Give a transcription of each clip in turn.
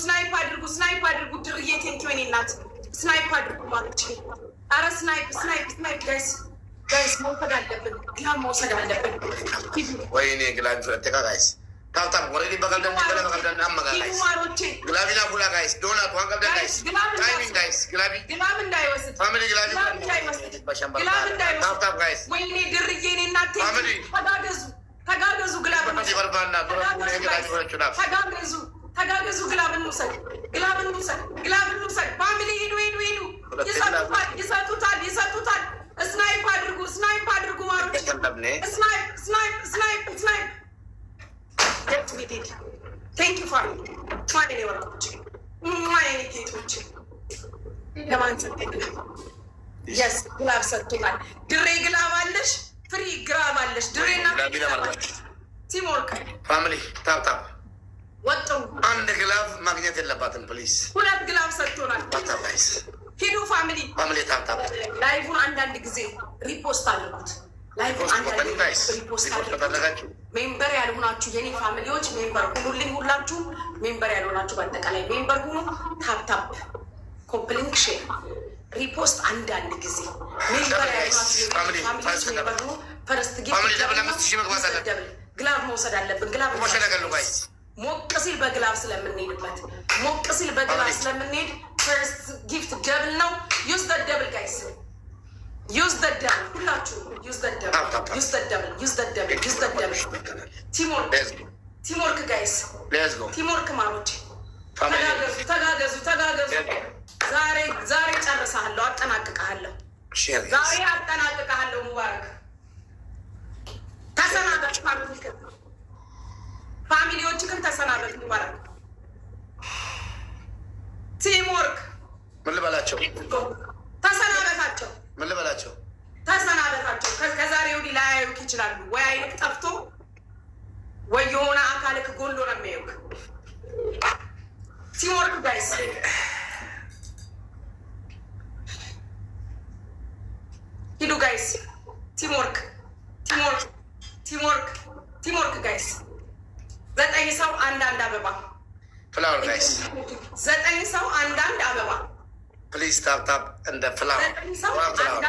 ስናይፕ አድርጉ ድርዬ ቴንኪ ወይኔ እናት ስናይፕ አድርጉ ማለት አረ ስናይፕ ጋይስ መውሰድ አለብን ግላብ መውሰድ አለብን ወይኔ ግላብ ተካ ጋይስ ታብታብ ወረዲ በቀልደን አመጋ ጋይስ ግላቢና ቡላ ጋይስ ዶናት ዋን ቀልደን ጋይስ ታይሚንግ ጋይስ ግላብ እንዳይወስድ ፋሚሊ ግላብ ታብታብ ጋይስ ወይኔ ድርዬ እኔ እናቴ ተጋገዙ ግላብ ተጋገዙ ግላብ እንውሰድ ፋሚሊ ሂዱ ይሰጡታል ስናይፕ አድርጉ ማሮች ስናይፕ ቴንክ ዩ ፋሚሊ ማኔ ወራዎች ማኔ ጌቶች ለማንሰጥ የስ ግላብ ሰጥቶናል ድሬ ግላብ አለሽ ፍሪ ግላብ አለሽ ድሬና ቲምወርክ ፋሚሊ ታብታብ ወጡ አንድ ግላብ ማግኘት የለባትም ፕሊዝ ሁለት ግላብ ሰጥቶናል ታብታብ ጋይስ ሂዱ ፋሚሊ ታብታብ ላይቭን አንዳንድ ጊዜ ሪፖስት አድርጉት ላይቭን አንዳንድ ጊዜ ሪፖስት አድርጉት ሜምበር ያልሆናችሁ የኔ ፋሚሊዎች ሜምበር ሁኑልኝ ሁላችሁ ሜምበር ያልሆናችሁ በአጠቃላይ ሜምበር ሁኑ ታብታብ ኮምፕሊንክ ሼር ሪፖስት አንዳንድ ጊዜ ሜምበር ያልሆናችሁ ፋሚሊዎች ሜምበር ሁኑ ፈርስት ግላብ መውሰድ አለብን ግላብ ሞቅ ሲል በግላብ ስለምንሄድ ፈርስት ጊፍት ደብል ነው ዩዝ ዘ ደብል ጋይስ ዩዝ ዘ ደብል ሁላችሁ ዩዝ ዘ ደብል ቲምወርክ ጋይስ ቲምወርክ ማሮች ተጋገዙ ዛሬ ጨርሳለሁ አጠናቅቃለሁ ሙባረክ ተሰናበት ፋሚሊዎች ግን ተሰናበት ሙባረክ ቲምወርክ ምን ልበላቸው ተሰናበታቸው ከዛሬ ወዲህ ላያዩክ ይችላሉ ወይ አይንክ ጠፍቶ ወይ የሆነ አካልክ ጎሎ ነው የሚያዩክ ቲምወርክ ጋይስ ሂዱ ጋይስ ቲምወርክ ጋይስ 9 ሰው አንዳንድ አበባ ፍላወር ጋይስ 9 ሰው አንዳንድ አበባ ፕሊዝ ታፕ እንደ ፍላወር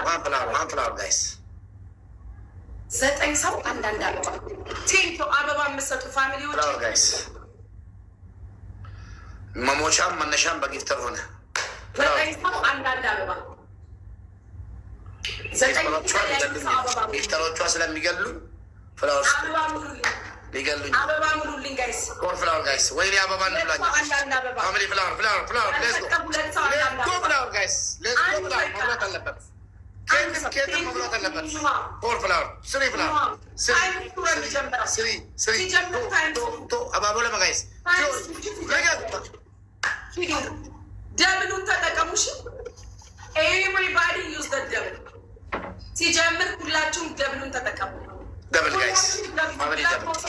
ዋን ፍላወር ጋይስ 9 ሰው አንዳንድ አበባ ቴንቶ አበባ የምትሰጡ ፋሚሊዎች ፍላወር ጋይስ መሞቻም መነሻም በጊፍተር ሆነ 9 ሰው አንዳንድ አበባ ጊፍተሮቿ ስለሚገሉ ፍላወር ሊገሉኝ አበባ ሙሉልኝ ጋይስ ኮር ፍላወር ጋይስ ወይኔ አበባ እንብላኝ ፋሚሊ ፍላወር ሌትስ ጎ ፍላወር ጋይስ ሌትስ ጎ ፍላወር መብላት አለበት ኬትም መብላት አለበት ኮር ፍላወር ስሪ ፍላወር ስሪ አባቦ ለማ ጋይስ ደብሉን ተጠቀሙሽ ኤቭሪባዲ ዩዝ ዘ ደብል ሲጀምር ሁላችሁም ደብሉን ተጠቀሙ ደብል ጋይስ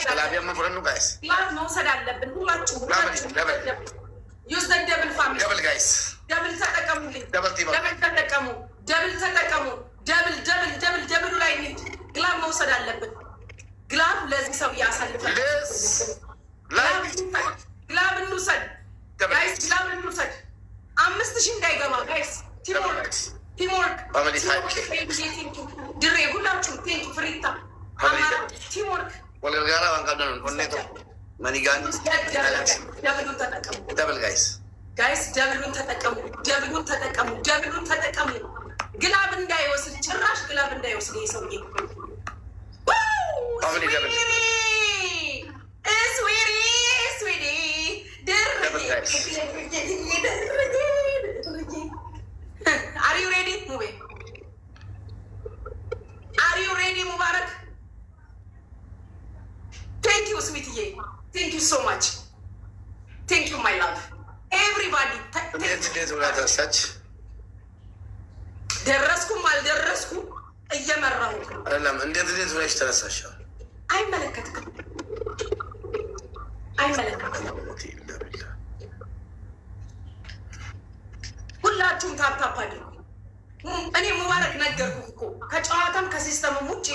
ገላቢያማ ፍረኑ ጋይስ ግላብ መውሰድ አለብን ሁላችሁም ዩዝ ዘ ደብል ፋሚሊ ደብል ጋይስ ደብል ተጠቀሙልኝ ደብል ተጠቀሙ ደብሉ ላይ እንሂድ ግላብ መውሰድ አለብን ግላብ ለዚህ ሰው ያሳልፋል ግላብ እንውሰድ ጋይስ ግላብ እንውሰድ 5000 እንዳይገባ ጋይስ ቲምወርክ ድሬ ሁላችሁም ቴንክ ፍሪታ ቲምወርክ ወልጋራ ባንካደን ሆኔቶ ማኒጋን ደብል ጋይስ ደብሉን ተጠቀሙ ግላብ እንዳይወስድ ጭራሽ ግላብ እንዳይወስድ ይሄ ሰውዬ Are you ready? Move. Are you ready, Mubarak? Thank you, sweetie. Thank you so much. Thank you, my love. Everybody. ደረስኩም አልደረስኩም እየመራሁ አይደለም። እንዴት ብለሽ ተነሳሽ? አይመለከትም። ሁላችሁም ታፕታፕ አድርጉ። እኔ ሙባረክ ነገርኩህ እኮ ከጨዋታም ከሲስተምም ውጭ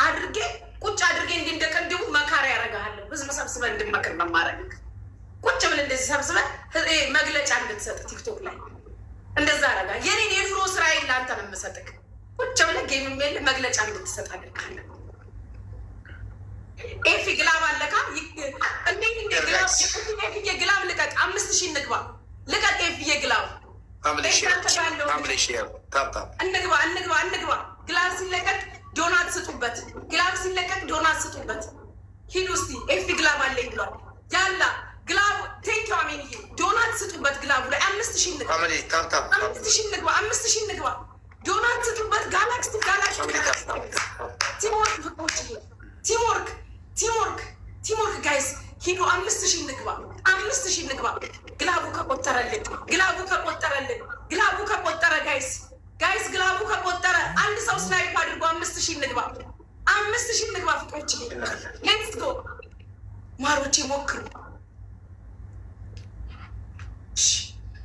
አድርጌ ቁጭ አድርጌ እንደቀንዲው መካሪያ ያደርግሃለሁ። ህዝብ ሰብስበን እንድመክር መማረግ ቁጭ ብለን እንደዚህ ሰብስበህ መግለጫ እንድትሰጥ ቲክቶክ ላይ እንደዛ አረጋ። የኔን የድሮ ስራዬን ለአንተ ነው የምሰጥክ። ቁጭ ብለህ ጌም የሚል መግለጫ እንድትሰጥ አድርጋለሁ። ኤፊ ግላብ አለካ እንዴት ግላብ ልቀቅ። 5000 እንግባ። ልቀቅ ኤፊዬ ግላብ እንግባ። ግላብ ሲለቀቅ ዶናት ስጡበት። ግላብ ሲለቀቅ ዶናት ስጡበት። ሂዱ እስቲ ኤፊ ግላብ አለኝ ብሏል። ያላ ግላብ ቴንኪው አሜን። ዶናት ስጡበት ግላቡ ላይ 5000 እንግባ። 5000 እንግባ። ዶናት ስጡበት። ጋላክሲ ቲምወርክ ጋይስ ሂዱ። 5000 እንግባ። 5000 እንግባ። ግላቡ ከቆጠረ ጋይስ ግላቡ ከቆጠረ አንድ ሰው ስናይፕ አድርጎ 5000 እንግባ። 5000 እንግባ። ፍቅሮች ሌትስ ጎ ማሮቼ ሞክሩ።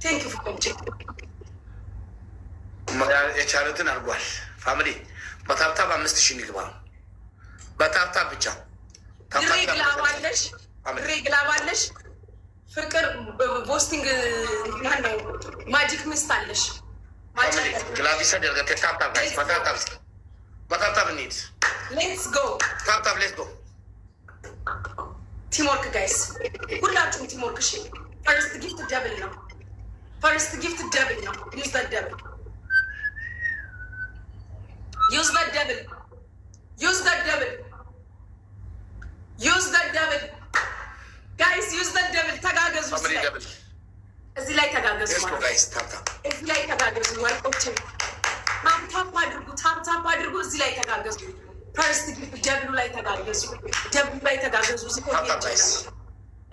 ቴንክ ዩ ፍቅሮች። የቻሉትን አድርጓል። ፋሚሊ በታብታብ 5000 እንግባ። በታብታብ ብቻ ግላባለሽ ፍቅር ቦስቲንግ ነው። ማጂክ ሚስት አለሽ። በታብታብ እንሂድ። ሌትስ ጎ ታብታብ ሌትስ ጎ። ቲምወርክ ጋይስ ሁላችሁም ቲምወርክ። እሺ ፈርስት ጊፍት ደብል ነው። ዩዝ ዘ ደብል ጋይስ ዩዝ ዘ ደብል። ተጋገዙ። እዚህ ላይ ተጋገዙ። እዚህ ላይ ተጋገዙ። ወርቆች ታፕ አድርጉ። እዚህ ላይ ተጋገዙ። ፈርስት ጊፍት ደብሉ ላይ ተጋገዙ።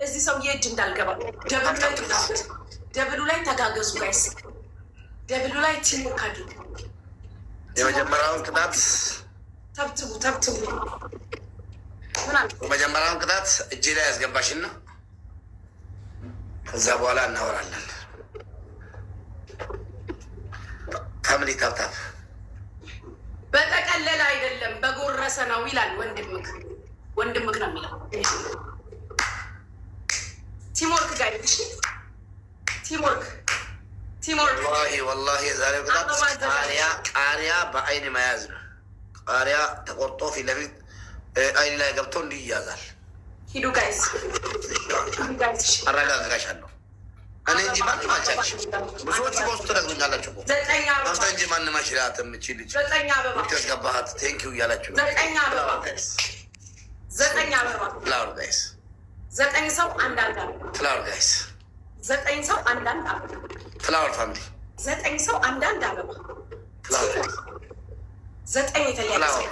እዚህ ሰውዬ እጅ እንዳልገባ ደብሉ ላይ ተጋገዙ ጋይስ። ደብሉ ላይ ቲምወርክ አድርጉ። የመጀመሪያውን ቅጣት ተብትቡ። የመጀመሪያውን ቅጣት እጄ ላይ ያስገባሽና ከዛ በኋላ እናወራለን። ፋሚሊ ታብታብ በጠቀለለ አይደለም በጎረሰ ነው ይላል ወንድምክ ነው የሚለው። ቲምወርክ ጋይስ ቲምወርክ ወላሂ የዛሬው ቅጣት ቃሪያ በአይን መያዝ ነው። ቃሪያ ተቆርጦ ፊት ለፊት አይን ላይ ገብቶ እንዲህ ይያዛል። ሂዱ ጋይስ አረጋግጋሻለሁ። እኔ እንጂ ማንም አልቻልሽም። ብዙዎቹ በውስጡ ትነግሩኛላችሁ እኮ አንተ እንጂ ማንም አይችላትም። እቺ ልጅ ያስገባሃት ቴንኪው እያላችሁ ነው። 9 አበባ ፍላወር ጋይስ 9 ሰው አንዳንድ አበባ ፍላወር ጋይስ 9 ሰው አንዳንድ አበባ ፍላወር ፋሚሊ 9 ሰው አንዳንድ አበባ ፍላወር 9 የተለያየ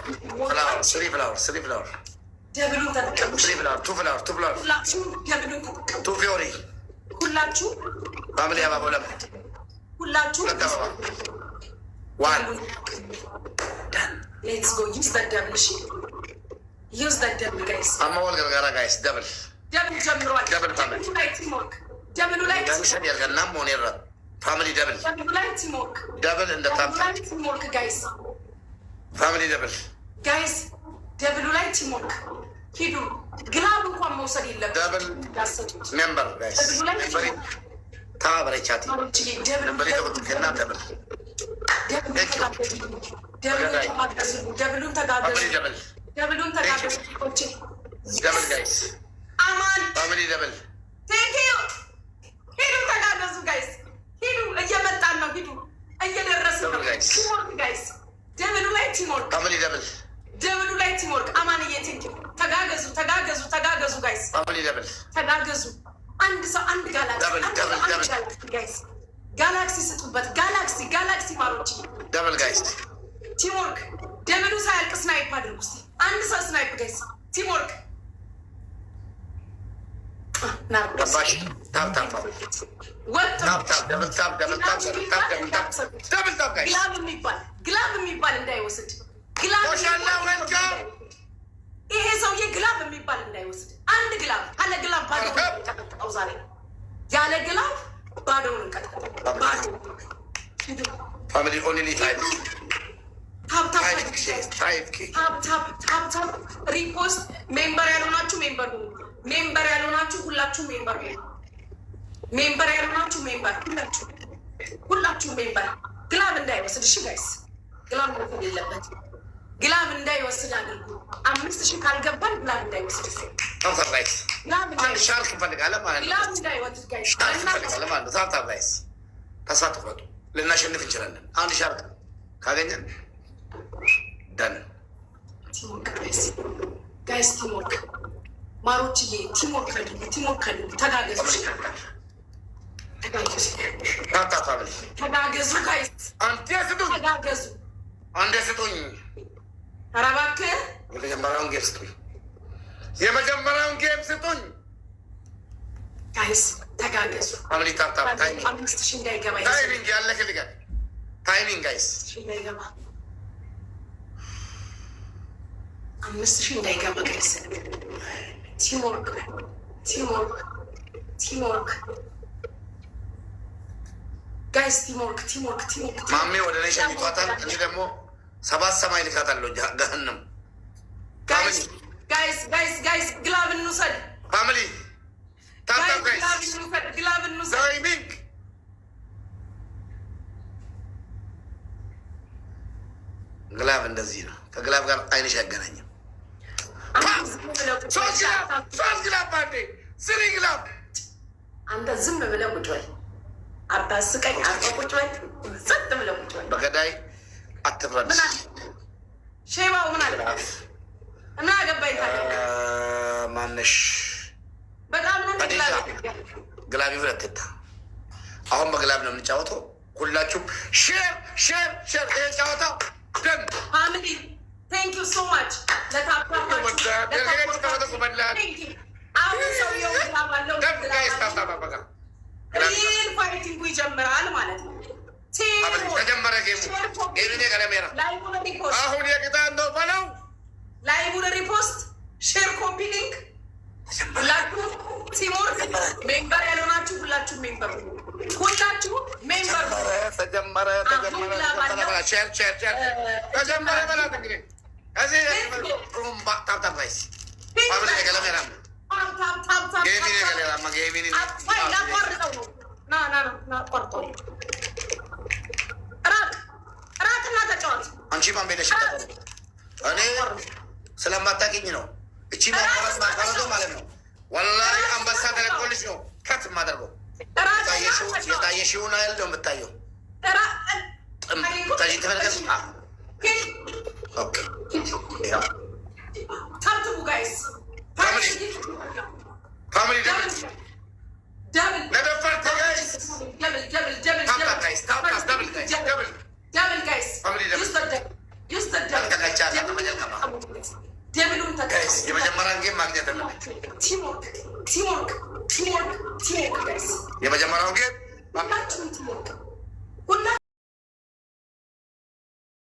ስሪ ፍላወር ደብሉን ተጠቀሙ። ቱ ፍላወር ሁላችሁ ደብሉን ተጠቀሙ። ቱ ፊዮሪ ሁላችሁ ፋሚሊ አበባ ለምት ሁላችሁ ዋን ሌትስ ጎ ዩዝ ዘ ደብል። እሺ ዩዝ ዘ ደብል ጋይስ። አማወል ገርጋራ ጋይስ ደብል ጀምሯል። ደብል ፋሚሊ ቲምወርክ ደብሉ ላይ ጋንሰን ያርገና ሞኔራ ፋሚሊ ደብል ቲምወርክ ደብል እንደ ታብታብ ቲምወርክ ጋይስ ፋሚሊ ደብል ጋይስ ደብሉ ላይ ቲምወርክ ሂዱ። ግላብ እንኳን መውሰድ የለብንም። ደብል ሜምበር ጋይስ ሜምበሪ ታበረቻቲ ሜምበሪ ተቆጥከና ደብል ደብሉን ተጋገዙ። ደብል ጋይስ አማን ፋሚሊ ደብል ቴንኪዩ። ሂዱ ተጋገዙ ጋይስ ሂዱ። እየመጣን ነው። ሂዱ እየደረስን ነው። ቲምወርክ ጋይስ ደብሉ ላይ ቲምወርክ ፋሚሊ ደብሉ ላይ ቲምወርክ። አማንዬ ቴንኪዩ። ተጋገዙ ጋይስ ፋሚሊ ደብል ተጋገዙ። አንድ ሰው አንድ ጋይስ ጋላክሲ ስጡበት። ጋላክሲ ማሮች ደብል ጋይስ ቲምወርክ። ደብሉ ሳያልቅ ስናይፕ አድርጉ እስኪ። አንድ ሰው ስናይፕ ጋይስ ቲምወርክ ገባሽ? ታብታብ ግላብ የሚባል እንዳይወስድ ይሄ ሰውዬ ግላብ የሚባል እንዳይወስድ። አንድ ግላብ አለ ግላብ ባዶውን እንቀጠቅጠው ዛሬ። ያለ ግላብ ባዶውን እንቀጠቅጠው። ፋሚሊ ኦንሊ ታፕታፕ ሪፖስት። ሜምበር ያልሆናችሁ ሜምበር ሁላችሁ ሜምበር ሜምበር ያልሆናችሁ ሜምበር ሁላችሁ ሜምበር ግላብ እንዳይወስድ። እሺ ጋይስ ግላብ መውሰድ የለበት። ግላብ እንዳይወስድ አድርጉ። 5000 ካልገባን ግላብ እንዳይወስድ። ሻርክ እንፈልጋለን ማለት ነው። ግላብ እንዳይወስድ ጋይስ እንፈልጋለን ማለት ነው። ታብታብ ጋይስ ተስፋ ትቁረጡ። ልናሸንፍ እንችላለን። አንድ ሻርክ ካገኘን ደን ጋይስ ቲምወርክ ማሮችዬ፣ ቲምወርክ ተጋገዙ። ተጋገዙ ጋይስ ተጋገዙ። አንዴ ስጡኝ። ኧረ እባክህ የመጀመሪያውን ጌም ስጡኝ ጋይስ ተጋገዙ። ፋሚሊ ታብታብ 5000 እንዳይገባ ታይሚንግ ያለክልጋል። ታይሚንግ ጋይስ እንዳይገባ 5000 እንዳይገባ ጋይስ። ቲምወርክ ጋይስ ቲምወርክ። ማሜ ወደ ላይ ሸኝቷታል። እኔ ደግሞ 7 ሰማይ ልካታለሁ ገህንም። ጋይስ ግላብ እንውሰድ። ፋሚሊ ታብታብ ጋይስ ግላብ እንውሰድ። ታይሚንግ ግላብ እንደዚህ ነው። ከግላብ ጋር አይንሽ ያገናኝም። 3 ግላብ ባንዴ 3 ግላብ። አንተ ዝም ብለህ ቁጭ በል። አታስቀኝ። አንተ ቁጭ በል። ጸጥ ብለህ ቁጭ በል። በገዳይ አትፍረድ። ሼባው ምን አለ? እና አገባኝ ታዲያ ማነሽ? በጣም ነው ግላብ ይፍረትታ። አሁን በግላብ ነው የምንጫወተው። ሁላችሁም ሼር። ይሄ ጫወታው ደን ፋሚሊ ቴንክ ዩ ሶ ማች ፋይቲንጉ ይጀምራል ማለት ነው። ተጀመረ ጌሙ። አሁን የቅጣት ነው በለው። ላይቡን ሪፖስት ሼር ኮፒ ሊንክ ሁላችሁ ቲምወርክ ሜምበር ያልሆናችሁ ሁላችሁ ሜምበር ተጀመረ በላት እንግዲህ እዚህ ታብታብ ጋይስ ራቅና ተጫወት። አንቺ ማን ቤለሽ? እኔ ስለማታውቂኝ ነው። እቺ ማቋረጥ ማለት ነው። ወላሂ አንበሳ ተለቆልሽ ነው ከት የማደርገው። የታየሽውን አይደል ነው የምታየው። ተመለከት። ታብትቡ ጋይስ ፋሚሊ የመጀመሪያን ጌም ማግኘት አለብን። የመጀመሪያውን ጌም